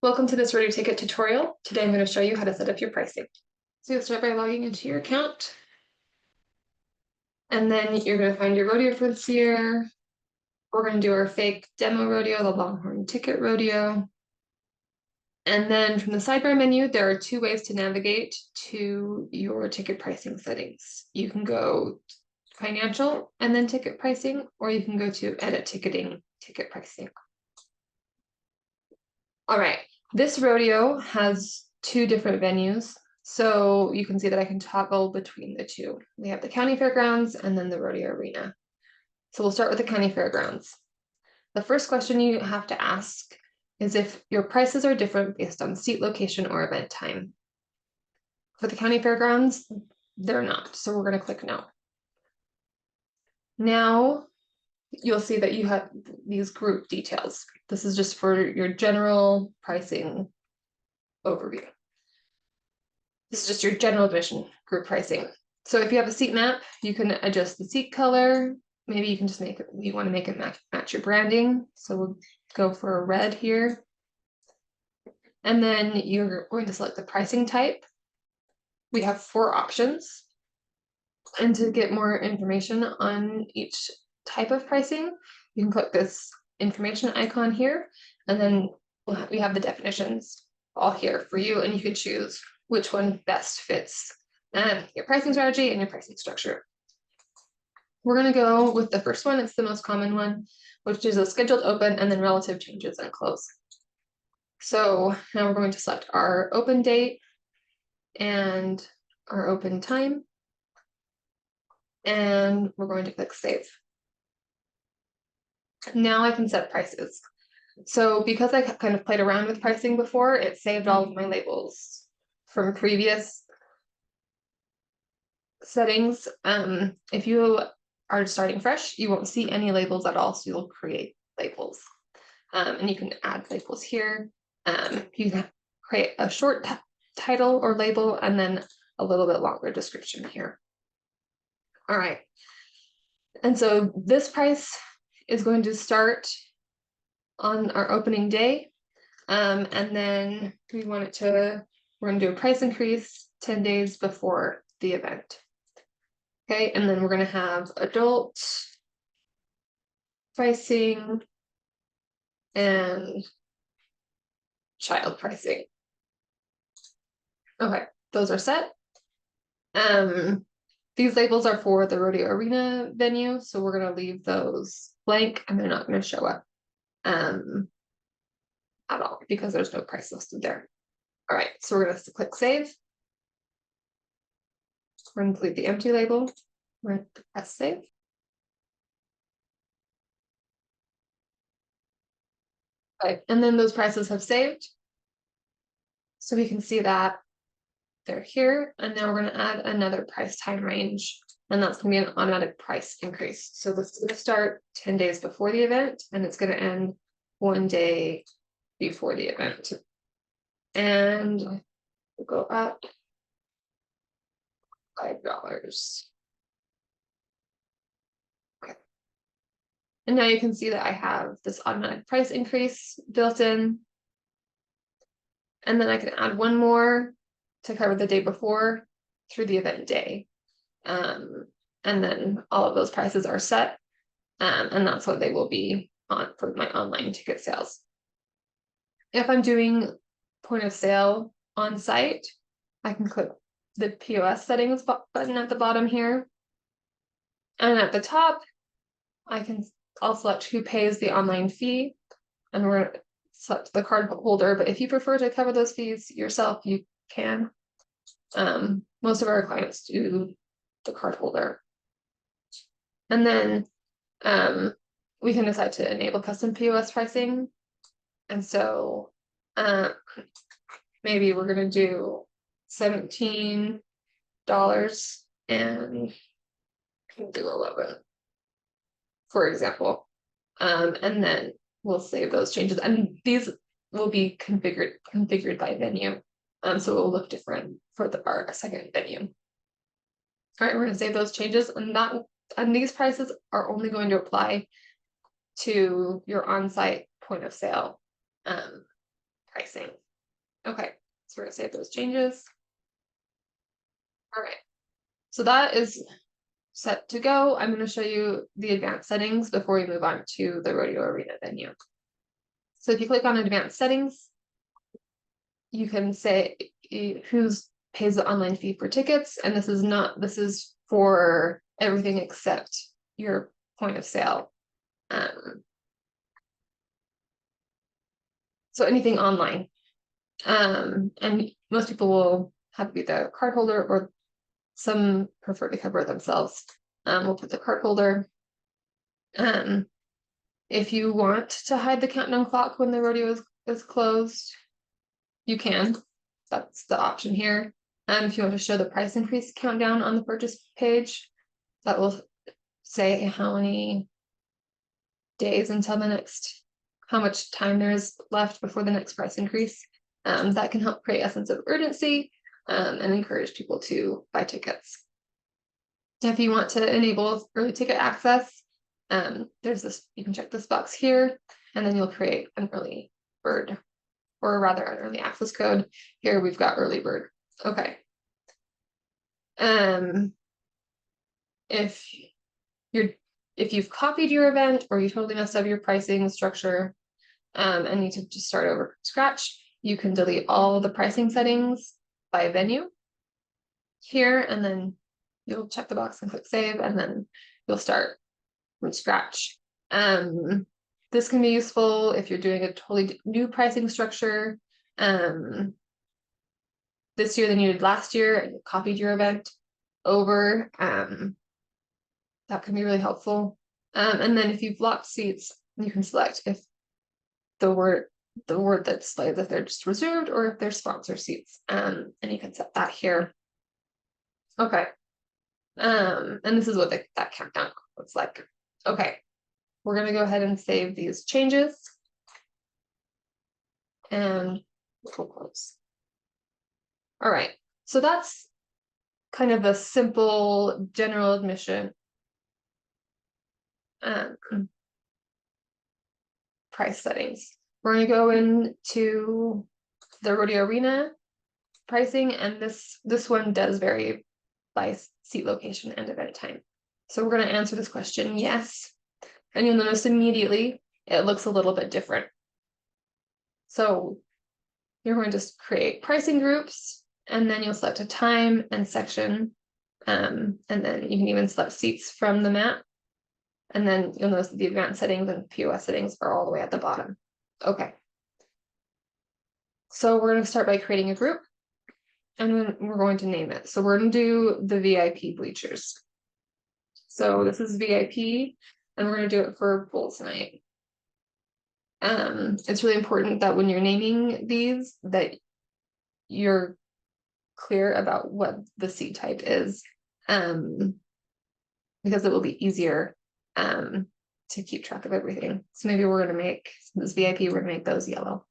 Welcome to this rodeo ticket tutorial. Today I'm going to show you how to set up your pricing. So you'll start by logging into your account. And then you're going to find your rodeo for this year. We're going to do our fake demo rodeo, the Longhorn Ticket Rodeo. And then from the sidebar menu, there are two ways to navigate to your ticket pricing settings. You can go financial and then ticket pricing, or you can go to edit ticketing, ticket pricing. All right, this rodeo has two different venues. So you can see that I can toggle between the two. We have the county fairgrounds and then the rodeo arena. So we'll start with the county fairgrounds. The first question you have to ask is if your prices are different based on seat location or event time. For the county fairgrounds, they're not. So we're going to click no. Now you'll see that you have these group details. This is just for your general pricing overview. This is just your general admission group pricing. So if you have a seat map, you can adjust the seat color. Maybe you can just make it, you want to make it match your branding. So we'll go for a red here. And then you're going to select the pricing type. We have 4 options. And to get more information on each type of pricing, you can click this information icon here. And then we have the definitions all here for you, and you can choose which one best fits your pricing strategy and your pricing structure. We're going to go with the first one. It's the most common one, which is a scheduled open and then relative changes and close. So now we're going to select our open date and our open time. And we're going to click save. Now I can set prices. So because I kind of played around with pricing before, it saved all of my labels from previous settings. If you are starting fresh, you won't see any labels at all, so you'll create labels. And you can add labels here. You can create a short title or label and then a little bit longer description here. All right. And so this price is going to start on our opening day. And then we're going to do a price increase 10 days before the event. Okay, and then we're going to have adult pricing and child pricing. Okay, those are set. These labels are for the rodeo arena venue, so we're going to leave those blank and they're not going to show up at all because there's no price listed there. All right, so we're going to click save. We're going to delete the empty label. We're going to press save. Okay, and then those prices have saved. So we can see that they're here. And now we're going to add another price time range. And that's going to be an automatic price increase. So this is going to start 10 days before the event, and it's going to end 1 day before the event. And we'll go up $5. Okay. And now you can see that I have this automatic price increase built in. And then I can add one more to cover the day before through the event day. And then all of those prices are set. And that's what they will be on for my online ticket sales. If I'm doing point of sale on site, I can click the POS settings button at the bottom here. And at the top, I'll select who pays the online fee, and we're going to select the card holder. But if you prefer to cover those fees yourself, you can. Most of our clients do the card holder. And then we can decide to enable custom POS pricing. And so maybe we're going to do $17 and do 11, for example. And then we'll save those changes. And these will be configured by venue. So it will look different for our second venue. All right, we're going to save those changes, and these prices are only going to apply to your on-site point of sale price. pricing. Okay, so we're gonna save those changes. All right, so that is set to go. I'm going to show you the advanced settings before we move on to the Rodeo Arena venue. So if you click on advanced settings, you can say who's pays the online fee for tickets, and this is for everything except your point of sale. So anything online. And most people will have to be the card holder, or some prefer to cover it themselves. We'll put the card holder. If you want to hide the countdown clock when the rodeo is closed, you can. That's the option here. If you want to show the price increase countdown on the purchase page, that will say how many days until the next, how much time there is left before the next price increase. That can help create a sense of urgency and encourage people to buy tickets. If you want to enable early ticket access, there's this, you can check this box here, and then you'll create an early bird, or rather an early access code. Here we've got early bird. Okay. If you've copied your event, or you totally messed up your pricing structure and need to just start over from scratch, you can delete all the pricing settings by venue here, and then you'll check the box and click save, and then you'll start from scratch. This can be useful if you're doing a totally new pricing structure this year than you did last year, and you copied your event over. That can be really helpful. And then if you've locked seats, you can select if the word that displays if they're just reserved or if they're sponsor seats, and you can set that here. Okay. And this is what that countdown looks like. Okay, we're going to go ahead and save these changes, and we'll close. All right, so that's kind of a simple general admission price settings. We're going to go into the Rodeo Arena pricing, and this one does vary by seat location and event time. So we're going to answer this question yes, and you'll notice immediately it looks a little bit different. So you're going to create pricing groups, and then you'll select a time and section, and then you can even select seats from the map. And then you'll notice that the advanced settings and POS settings are all the way at the bottom. Okay. So we're going to start by creating a group, and we're going to name it. So we're going to do the VIP bleachers. So this is VIP, and we're going to do it for Bulls Night. It's really important that when you're naming these, that you're clear about what the seat type is, because it will be easier to keep track of everything. So maybe we're going to make this VIP, we're going to make those yellow.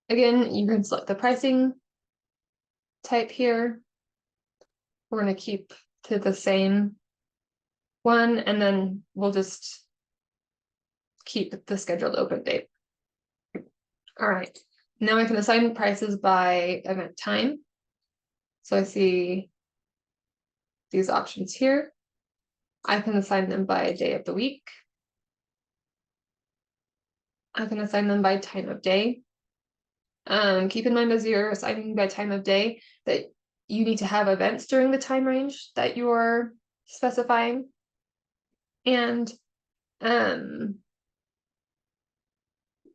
Again, you can select the pricing type here. We're going to keep to the same one, and then we'll just keep the scheduled open date. All right, now I can assign prices by event time. So I see these options here. I can assign them by day of the week. I can assign them by time of day. Keep in mind as you're assigning by time of day that you need to have events during the time range that you're specifying. And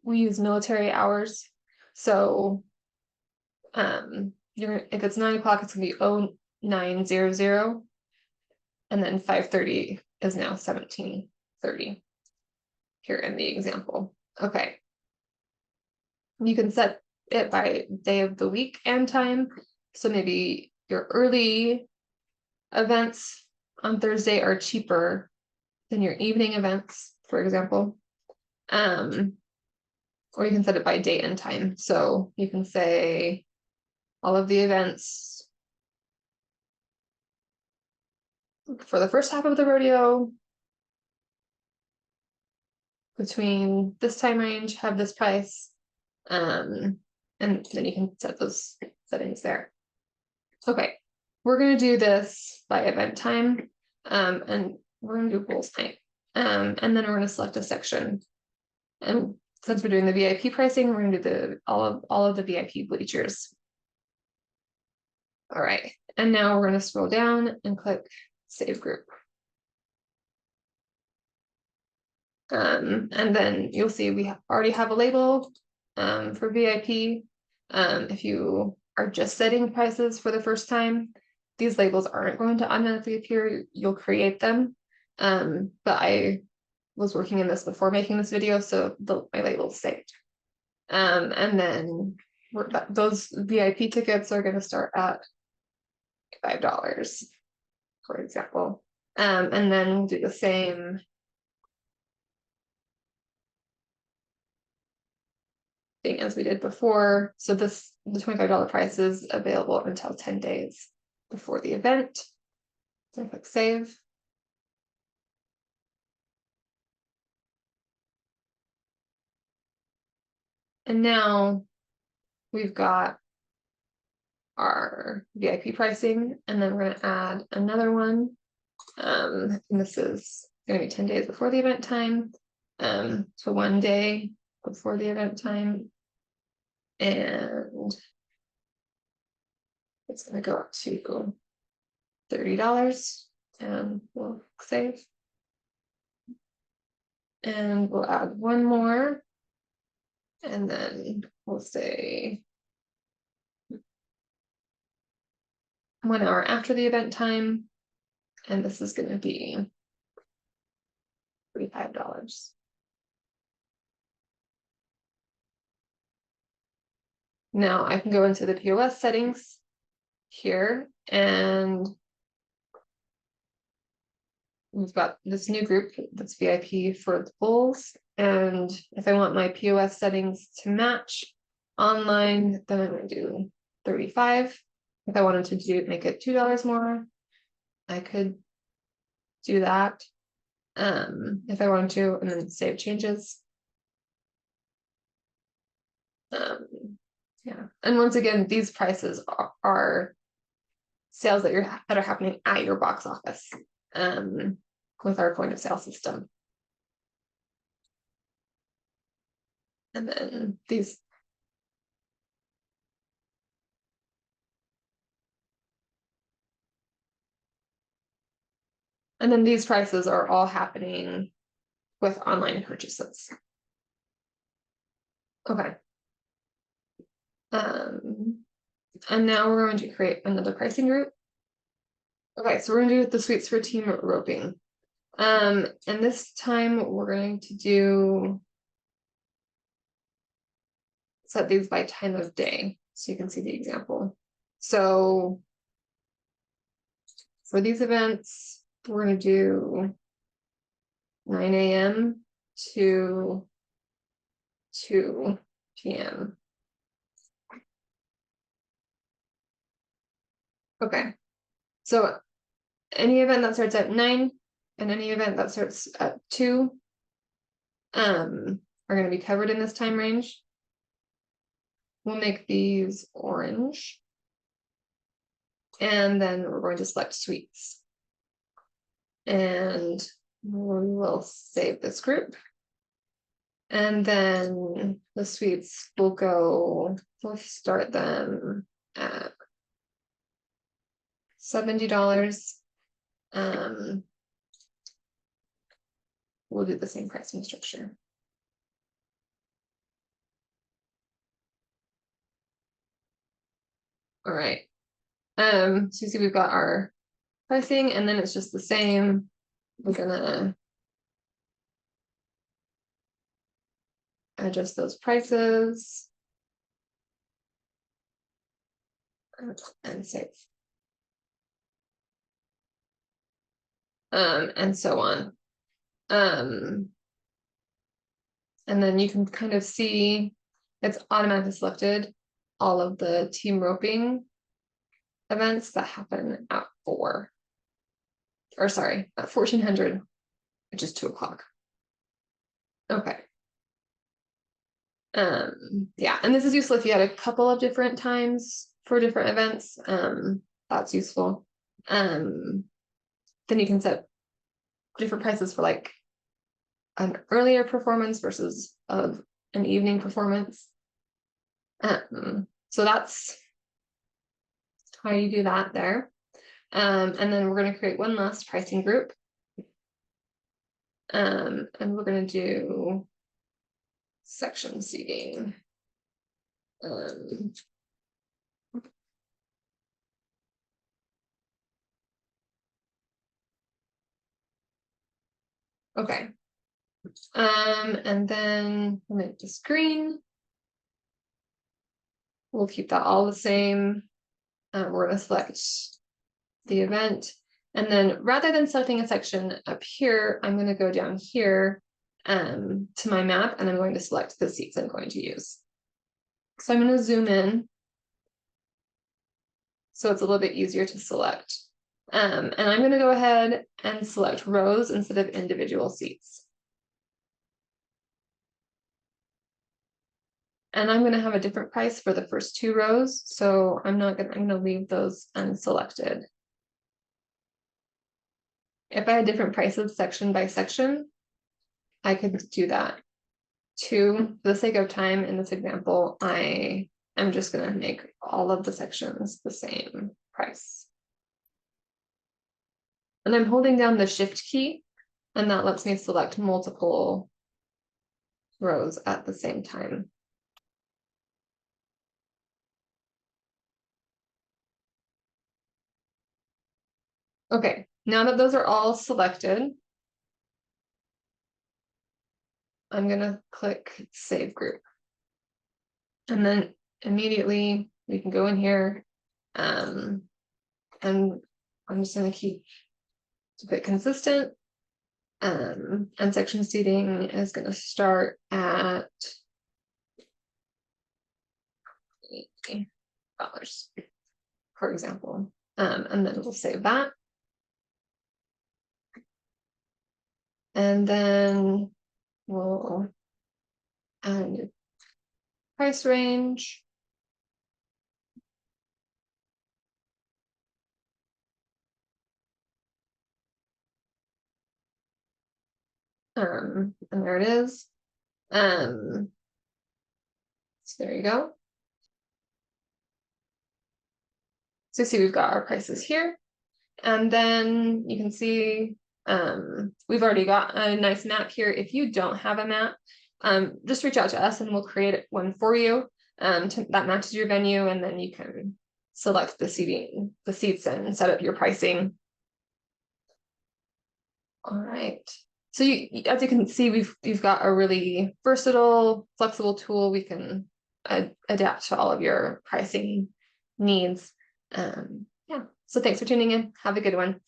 we use military hours. So if it's 9 o'clock, it's gonna be 0900, and then 5:30 is now 17:30 here in the example. Okay. You can set it by day of the week and time. So maybe your early events on Thursday are cheaper than your evening events, for example. Or you can set it by date and time. So you can say all of the events for the first half of the rodeo between this time range have this price, And then you can set those settings there. Okay, we're gonna do this by event time, and we're gonna do goals night. And then we're gonna select a section. And since we're doing the VIP pricing, we're gonna do all of the VIP bleachers. All right, and now we're gonna scroll down and click Save Group. And then you'll see we already have a label for VIP. If you are just setting prices for the first time, these labels aren't going to automatically appear. You'll create them. But I was working in this before making this video, so my label's saved. And then those VIP tickets are going to start at $5, for example. And then we'll do the same thing as we did before. So the $25 price is available until 10 days before the event. So click save. And now we've got our VIP pricing, and then we're going to add another one. And this is going to be 10 days before the event time. So 1 day before the event time. And it's going to go up to $30, and we'll save. And we'll add one more, and then we'll say 1 hour after the event time, and this is going to be $35. Now I can go into the POS settings here, and we've got this new group that's VIP for the bowls. And if I want my POS settings to match online, then I'm going to do 35. If I wanted to make it $2 more, I could do that. If I wanted to, and then save changes. Yeah, and once again, these prices are sales that are happening at your box office with our point of sale system. And then these prices are all happening with online purchases. Okay. And now we're going to create another pricing group. Okay, so we're going to do the suites for team roping. And this time we're going to set these by time of day, so you can see the example. So for these events, we're going to do 9 a.m. to 2 p.m. Okay, so any event that starts at 9 and any event that starts at 2 are going to be covered in this time range. We'll make these orange. And then we're going to select suites. And we will save this group. And then the suites will go, we'll start them at $70. We'll do the same pricing structure. All right. So you see we've got our pricing, and then it's just the same. We're gonna adjust those prices and save. And so on. And then you can kind of see it's automatically selected all of the team roping events that happen at 1400, which is 2 o'clock. Okay. Yeah, and this is useful if you had a couple of different times for different events. That's useful. Then you can set different prices for like an earlier performance versus an evening performance. So that's how you do that there. And then we're going to create one last pricing group. And we're going to do section seating. Okay. And then we'll make this green. We'll keep that all the same. We're going to select the event. And then rather than selecting a section up here, I'm going to go down here to my map, and I'm going to select the seats I'm going to use. So I'm going to zoom in so it's a little bit easier to select. And I'm going to go ahead and select rows instead of individual seats. And I'm going to have a different price for the first 2 rows, so I'm going to leave those unselected. If I had different prices section by section, I could do that too. For the sake of time in this example, I am just going to make all of the sections the same price. And I'm holding down the shift key, and that lets me select multiple rows at the same time. Okay, now that those are all selected, I'm going to click Save Group. And then immediately we can go in here, and I'm just going to keep it consistent. And section seating is going to start at $80, for example. And then we'll save that. And then we'll add a new price range. And there it is. So there you go. So see, we've got our prices here. And then you can see we've already got a nice map here. If you don't have a map, just reach out to us and we'll create one for you that matches your venue, and then you can select the seats and set up your pricing. All right. So as you can see, we've got a really versatile, flexible tool. We can adapt to all of your pricing needs. Yeah. So thanks for tuning in. Have a good one.